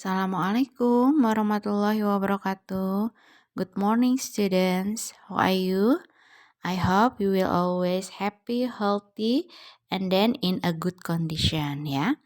Assalamualaikum warahmatullahi wabarakatuh. Good morning, students. How are you? I hope you will always happy, healthy, and then in a good condition, ya.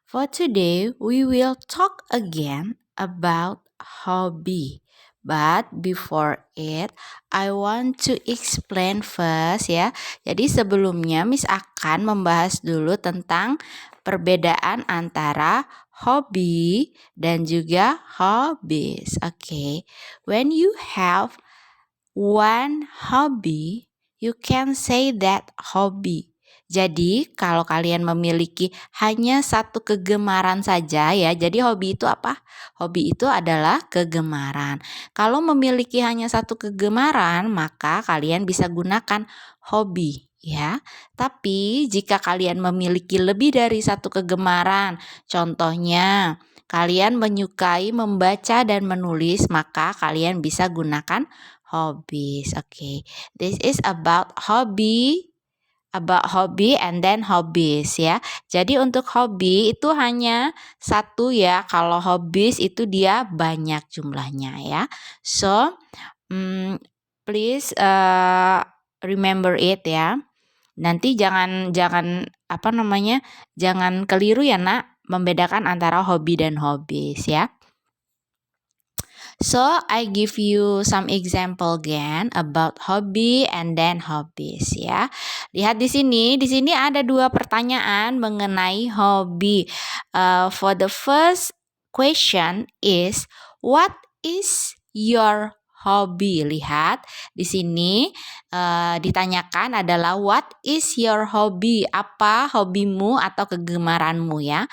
For today, we will talk again about hobby. But before it, I want to explain first, ya. Jadi sebelumnya Miss akan membahas dulu tentang perbedaan antara hobi dan juga hobbies. Okay. When you have one hobby, you can say that hobby. Jadi kalau kalian memiliki hanya satu kegemaran saja ya, jadi hobi itu apa? Hobi itu adalah kegemaran. Kalau memiliki hanya satu kegemaran, maka kalian bisa gunakan hobi ya. Tapi jika kalian memiliki lebih dari satu kegemaran, contohnya kalian menyukai membaca dan menulis, maka kalian bisa gunakan hobbies. Okay, this is about hobby and then hobbies ya. Jadi untuk hobi itu hanya satu ya. Kalau hobbies itu dia banyak jumlahnya ya. So please remember it ya. Nanti jangan keliru ya nak, membedakan antara hobi dan hobbies ya. So I give you some example again about hobby and then hobbies ya. Lihat di sini ada dua pertanyaan mengenai hobi. For the first question is, what is your hobby? Lihat di sini ditanyakan adalah what is your hobby? Apa hobimu atau kegemaranmu ya?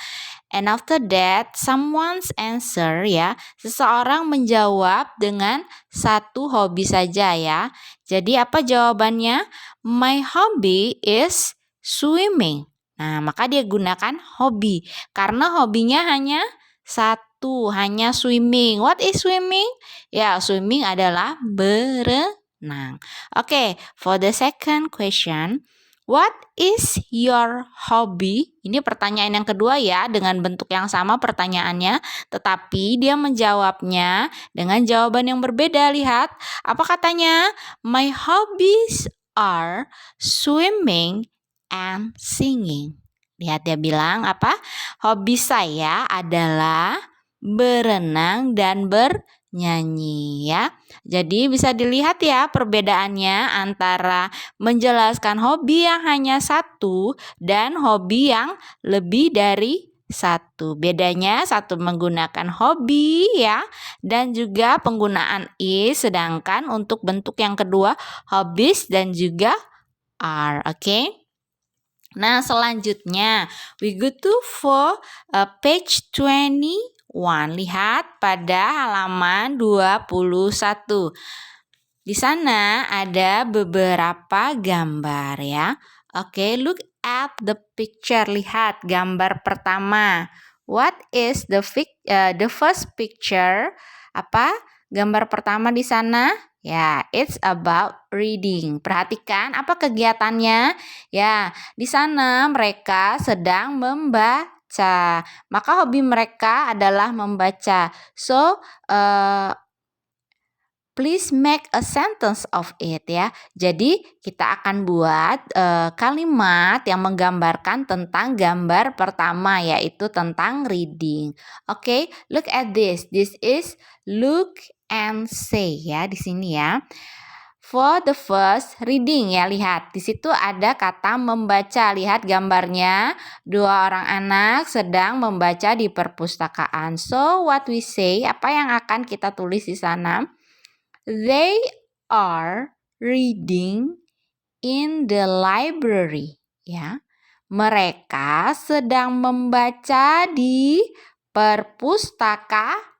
And after that, someone's answer ya, seseorang menjawab dengan satu hobi saja ya. Jadi apa jawabannya? My hobby is swimming. Nah, maka dia gunakan hobi. Karena hobinya hanya satu, hanya swimming. What is swimming? Ya, swimming adalah berenang. Okay, for the second question, what is your hobby? Ini pertanyaan yang kedua ya, dengan bentuk yang sama pertanyaannya, tetapi dia menjawabnya dengan jawaban yang berbeda. Lihat, apa katanya? My hobbies are swimming and singing. Lihat dia bilang apa? Hobi saya adalah berenang dan bernyanyi ya. Jadi bisa dilihat ya perbedaannya antara menjelaskan hobi yang hanya satu dan hobi yang lebih dari satu. Bedanya satu menggunakan hobi ya, dan juga penggunaan is, sedangkan untuk bentuk yang kedua hobbies dan juga are. Okay? Nah, selanjutnya we go to for page 21. Lihat pada halaman 21. Di sana ada beberapa gambar ya. Oke, look at the picture. Lihat gambar pertama. What is the first picture? Apa gambar pertama di sana? Ya, it's about reading. Perhatikan apa kegiatannya? Ya, di sana mereka sedang membaca. Maka hobi mereka adalah membaca. So, please make a sentence of it ya. Jadi kita akan buat kalimat yang menggambarkan tentang gambar pertama, yaitu tentang reading. Okay, look at this. This is look and say ya di sini ya. For the first reading ya, lihat di situ ada kata membaca. Lihat gambarnya, dua orang anak sedang membaca di perpustakaan. So what we say, apa yang akan kita tulis di sana? They are reading in the library ya. Mereka sedang membaca di perpustakaan.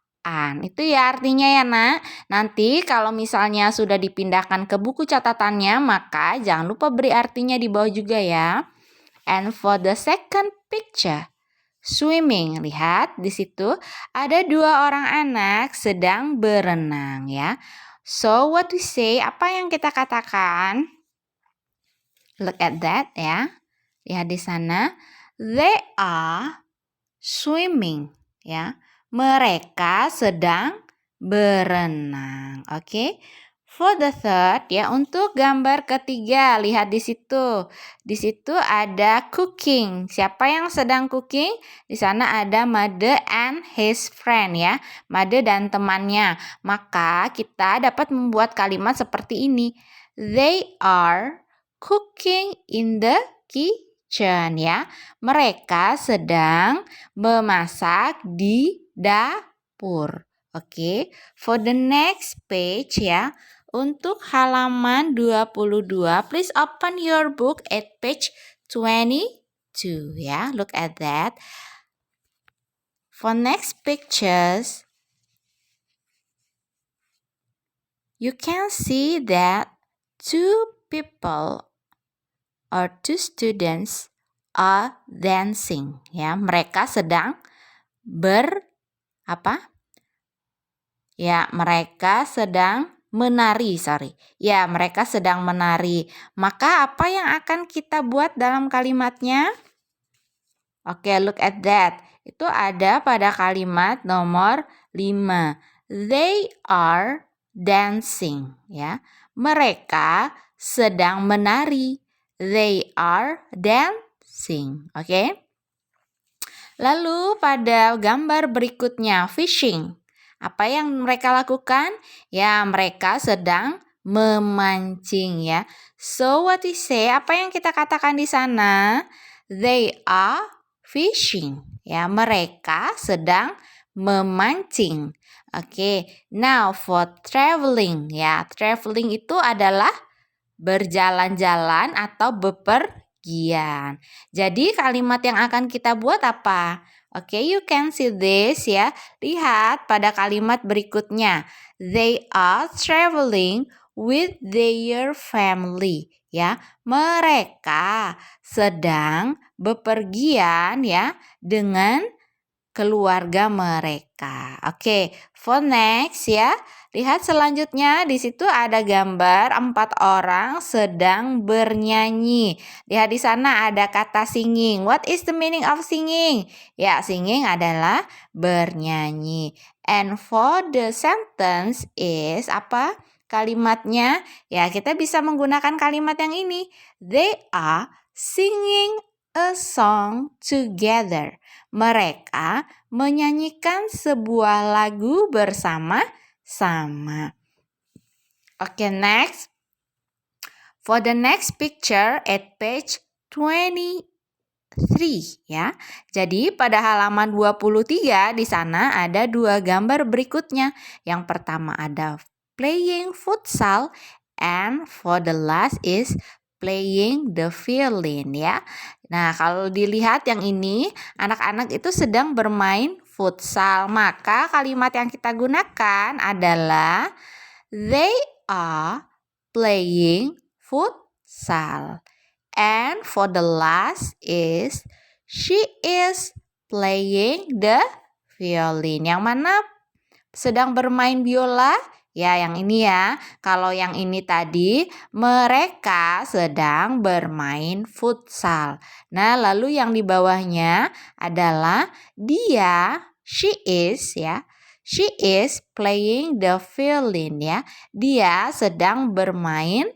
Itu ya artinya ya nak. Nanti kalau misalnya sudah dipindahkan ke buku catatannya, maka jangan lupa beri artinya di bawah juga ya. And for the second picture, swimming. Lihat di situ ada dua orang anak sedang berenang ya. So what we say, apa yang kita katakan? Look at that ya. Lihat di sana. They are swimming ya. mereka sedang berenang. Oke. For the third, ya, untuk gambar ketiga, lihat di situ. Di situ ada cooking. Siapa yang sedang cooking? Di sana ada Made and his friend, ya. Made dan temannya. Maka kita dapat membuat kalimat seperti ini. They are cooking in the kitchen, ya. Mereka sedang memasak di dapur. Oke. For the next page, ya. Untuk halaman 22, please open your book at page 22, ya. Look at that. For next pictures, you can see that two people or two students are dancing, ya. Mereka sedang mereka sedang menari, Ya, mereka sedang menari. Maka apa yang akan kita buat dalam kalimatnya? Oke, look at that. Itu ada pada kalimat nomor 5. They are dancing, ya. Mereka sedang menari. They are dancing, oke? Lalu pada gambar berikutnya, fishing. Apa yang mereka lakukan? Ya, mereka sedang memancing, ya. So what we say? Apa yang kita katakan di sana? They are fishing. Ya, mereka sedang memancing. Oke. Now for traveling, ya. Traveling itu adalah berjalan-jalan atau bepergian. Jadi kalimat yang akan kita buat apa? Oke, you can see this, ya. Lihat pada kalimat berikutnya. They are traveling with their family, ya. Mereka sedang bepergian, ya, dengan keluarga mereka. Oke, for next, ya. Lihat selanjutnya, di situ ada gambar 4 orang sedang bernyanyi. Lihat di sana ada kata singing. What is the meaning of singing? Ya, singing adalah bernyanyi. And for the sentence is apa? Kalimatnya, ya, kita bisa menggunakan kalimat yang ini. They are singing a song together. Mereka menyanyikan sebuah lagu bersama-sama. Oke, next. For the next picture at page 23, ya. Jadi pada halaman 23 di sana ada 2 gambar berikutnya. Yang pertama ada playing futsal and for the last is playing the violin, ya. Nah, kalau dilihat yang ini, anak-anak itu sedang bermain futsal. Maka kalimat yang kita gunakan adalah they are playing futsal. And for the last is she is playing the violin. Yang mana sedang bermain biola? Ya, yang ini, ya. Kalau yang ini tadi, mereka sedang bermain futsal. Nah, lalu yang di bawahnya adalah dia, she is, ya. She is playing the violin, ya. Dia sedang bermain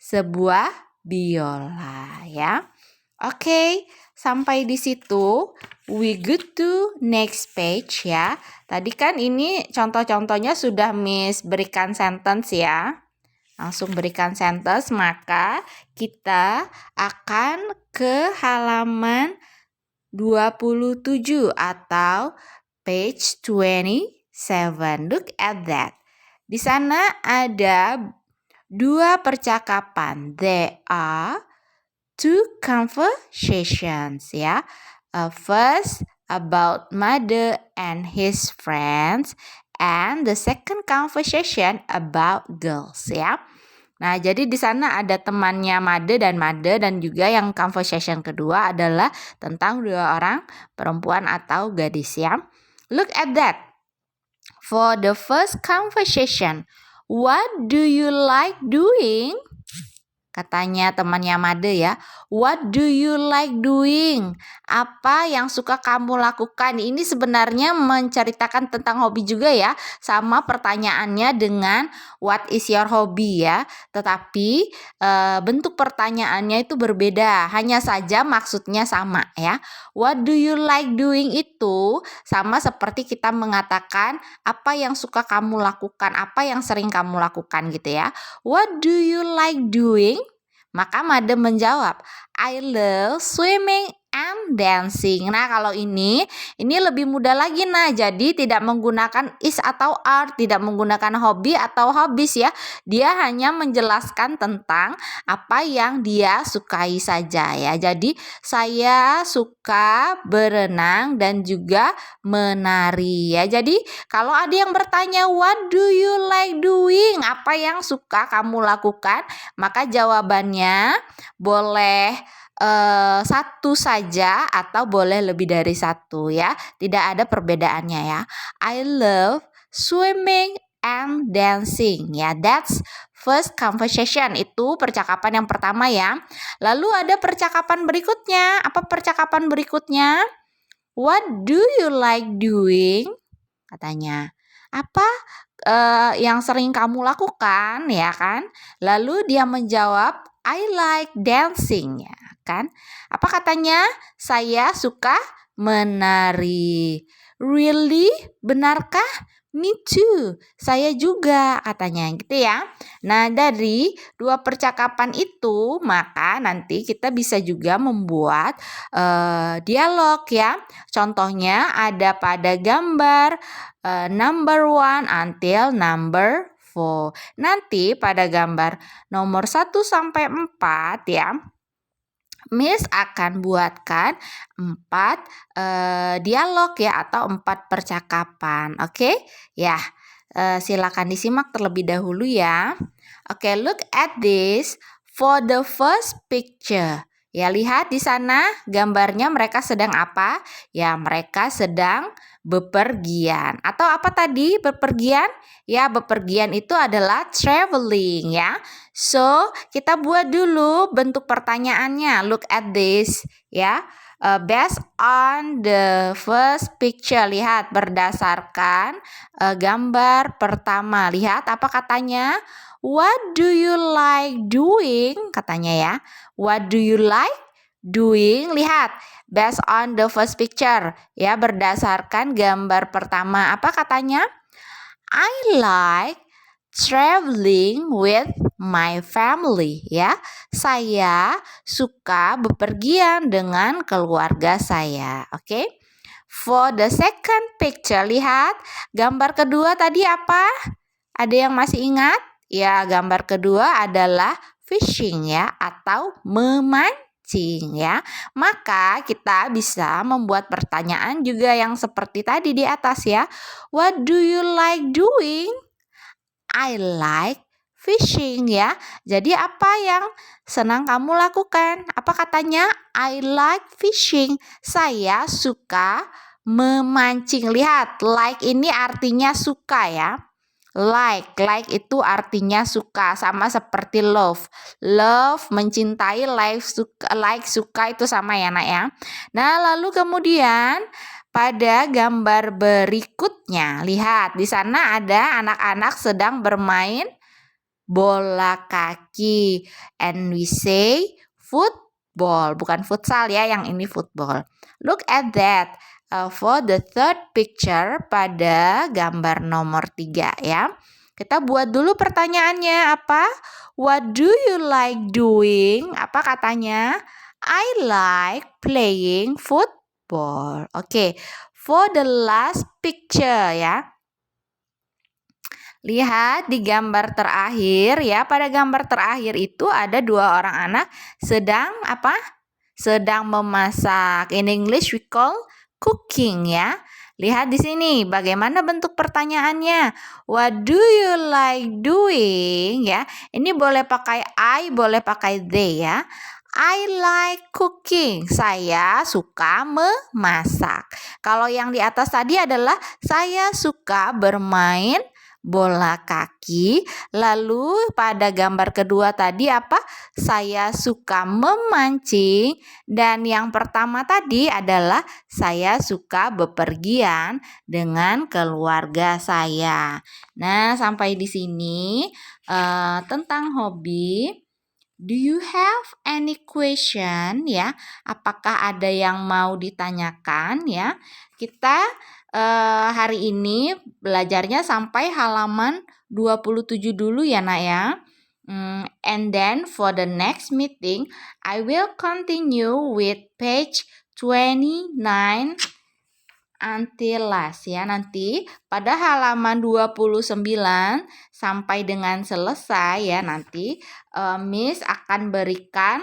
sebuah biola, ya. Oke, sampai di situ we go to next page, ya. Tadi kan ini contoh-contohnya sudah Miss berikan sentence, ya. Langsung berikan sentence, maka kita akan ke halaman 27 atau page 27. Look at that. Di sana ada 2 percakapan. There are 2 conversations, ya. First about Made and his friends, and the second conversation about girls, ya. Nah, jadi di sana ada temannya Made dan juga yang conversation kedua adalah tentang 2 orang perempuan atau gadis, ya. Look at that. For the first conversation, what do you like doing? Katanya temannya Made ya. What do you like doing? Apa yang suka kamu lakukan? Ini sebenarnya menceritakan tentang hobi juga ya. Sama pertanyaannya dengan what is your hobby ya. Tetapi bentuk pertanyaannya itu berbeda. Hanya saja maksudnya sama ya. What do you like doing itu sama seperti kita mengatakan apa yang suka kamu lakukan, apa yang sering kamu lakukan gitu ya. What do you like doing? Maka Made menjawab, I love swimming and dancing. Nah, kalau ini lebih mudah lagi. Nah, jadi tidak menggunakan is atau are, tidak menggunakan hobi atau hobbies ya. Dia hanya menjelaskan tentang apa yang dia sukai saja ya. Jadi, saya suka berenang dan juga menari ya. Jadi, kalau ada yang bertanya, what do you like doing? Apa yang suka kamu lakukan? Maka jawabannya boleh satu saja atau boleh lebih dari satu ya. Tidak ada perbedaannya ya. I love swimming and dancing ya. That's first conversation. Itu percakapan yang pertama ya. Lalu ada percakapan berikutnya. Apa percakapan berikutnya? What do you like doing? Katanya. Apa yang sering kamu lakukan ya kan? Lalu dia menjawab, I like dancing ya kan? Apa katanya? Saya suka menari. Really? Benarkah? Me too. Saya juga katanya gitu ya. Nah, dari dua percakapan itu maka nanti kita bisa juga membuat dialog ya. Contohnya ada pada gambar number 1 until number 4. Nanti pada gambar nomor 1 sampai 4 ya, Miss akan buatkan 4 dialog ya atau 4 percakapan. Oke? Ya, silakan disimak terlebih dahulu ya. Oke, look at this for the first picture. Ya, lihat di sana gambarnya mereka sedang apa? Ya, mereka sedang bepergian. Atau apa tadi bepergian? Ya, bepergian itu adalah traveling ya. So, kita buat dulu bentuk pertanyaannya. Look at this ya. Based on the first picture. Lihat berdasarkan gambar pertama. Lihat apa katanya? What do you like doing? Katanya ya. What do you like doing? Lihat. Based on the first picture. Ya, berdasarkan gambar pertama. Apa katanya? I like traveling with my family ya. Saya suka bepergian dengan keluarga saya. Oke. For the second picture, lihat gambar kedua tadi apa? Ada yang masih ingat? Ya, gambar kedua adalah fishing ya atau memancing ya. Maka kita bisa membuat pertanyaan juga yang seperti tadi di atas ya. What do you like doing? I like fishing ya. Jadi apa yang senang kamu lakukan? Apa katanya? I like fishing. Saya suka memancing. Lihat, like ini artinya suka ya. Like itu artinya suka, sama seperti love. Love mencintai, like suka itu sama ya nak ya. Nah, lalu kemudian pada gambar berikutnya, lihat di sana ada anak-anak sedang bermain bola kaki. And we say football, bukan futsal ya, yang ini football. Look at that. For the third picture pada gambar nomor 3 ya. Kita buat dulu pertanyaannya apa? What do you like doing? Apa katanya? I like playing football. Oke, for the last picture ya. Lihat di gambar terakhir ya. Pada gambar terakhir itu ada 2 orang anak sedang apa? Sedang memasak. In English we call cooking ya. Lihat di sini bagaimana bentuk pertanyaannya. What do you like doing ya? Ini boleh pakai I, boleh pakai they ya. I like cooking. Saya suka memasak. Kalau yang di atas tadi adalah saya suka bermain bola kaki. Lalu pada gambar kedua tadi apa? Saya suka memancing. Dan yang pertama tadi adalah saya suka bepergian dengan keluarga saya. Nah, sampai di sini tentang hobi. Do you have any question ya? Apakah ada yang mau ditanyakan ya? Kita hari ini belajarnya sampai halaman 27 dulu ya nak ya. And then for the next meeting, I will continue with page 29 until last ya. Nanti pada halaman 29 sampai dengan selesai ya nanti Miss akan berikan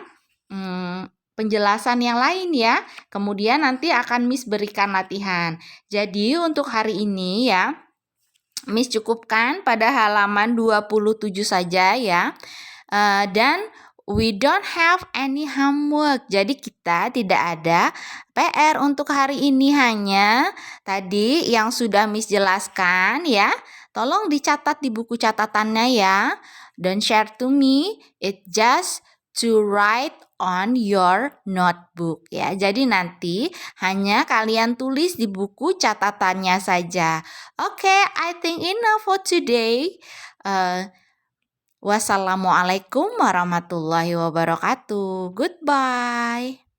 penjelasan yang lain ya. Kemudian nanti akan Miss berikan latihan. Jadi untuk hari ini ya Miss cukupkan pada halaman 27 saja ya. Dan we don't have any homework. Jadi kita tidak ada PR untuk hari ini, hanya tadi yang sudah Miss jelaskan ya. Tolong dicatat di buku catatannya ya. Don't share to me. It just to write on your notebook ya. Jadi nanti hanya kalian tulis di buku catatannya saja. Okay, I think enough for today. Wassalamualaikum warahmatullahi wabarakatuh. Goodbye.